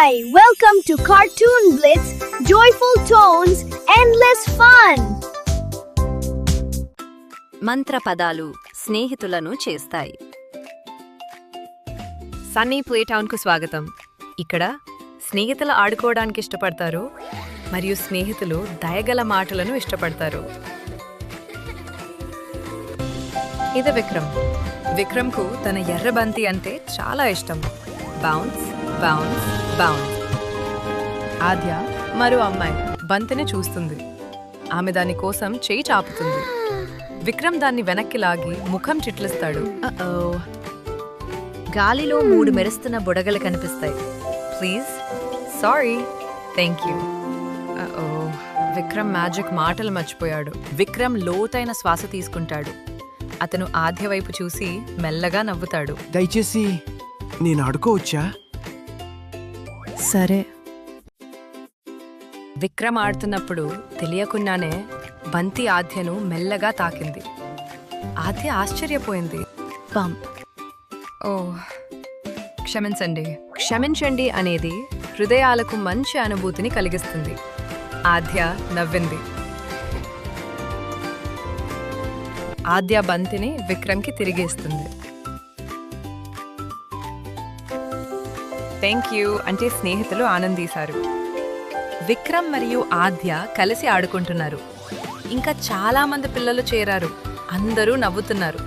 Hi, welcome to Cartoon Blitz, joyful tones, endless fun. మంత్ర పదాలు స్నేహితులను చేస్తాయి. సన్నీ ప్లే టౌన్కు స్వాగతం. ఇక్కడ స్నేహితులు ఆడుకోవడానికి ఇష్టపడతారు మరియు స్నేహితులు దయగల మాటలను ఇష్టపడతారు. ఇది విక్రమ్. విక్రమ్కు తన ఎర్ర బంతి అంటే చాలా ఇష్టం. Bounce bounce bounce. ఆద్య మరో అమ్మాయి బంతిని చూస్తుంది. ఆమె దాని కోసం చేయి చాపుతుంది. విక్రమ్ దాన్ని వెనక్కి లాగి ముఖం చిట్లిస్తాడు. గాలిలో 3 మెరుస్తున్న బుడగలు కనిపిస్తాయి. Please, sorry, thank you. Vikram magic మాటలు మర్చిపోయాడు. విక్రమ్ లోతైన శ్వాస తీసుకుంటాడు. అతను ఆద్య వైపు చూసి మెల్లగా నవ్వుతాడు. దయచేసి నేను ఆడుకోవచ్చా? సరే. విక్రమ్ ఆడుతున్నప్పుడు తెలియకుండానే బంతి ఆద్యను మెల్లగా తాకింది. ఆద్య ఆశ్చర్యపోయింది. పంప్. ఓ, క్షమించండి. క్షమించండి అనేది హృదయాలకు మంచి అనుభూతిని కలిగిస్తుంది. ఆద్య నవ్వింది. ఆద్య బంతిని విక్రమ్కి తిరిగేస్తుంది. థ్యాంక్ యూ అంటే స్నేహితులు ఆనందీశారు. విక్రమ్ మరియు ఆద్య కలిసి ఆడుకుంటున్నారు. ఇంకా చాలా మంది పిల్లలు చేరారు. అందరూ నవ్వుతున్నారు.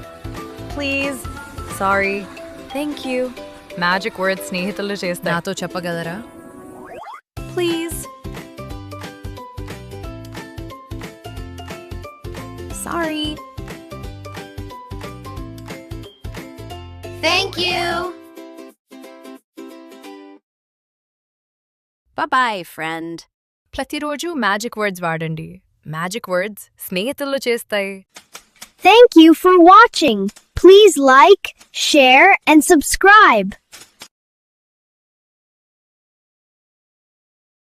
Please, sorry, thank you. Magic word స్నేహితులు చేస్తారు. నాతో చెప్పగలరా? Please, sorry, Thank you. Bye-bye, friend. ప్రతిరోజు మ్యాజిక్ వర్డ్స్ వాడండి. మ్యాజిక్ వర్డ్స్ స్నేహితులు చేస్తాయి. Thank you for watching. Please like, share, and subscribe.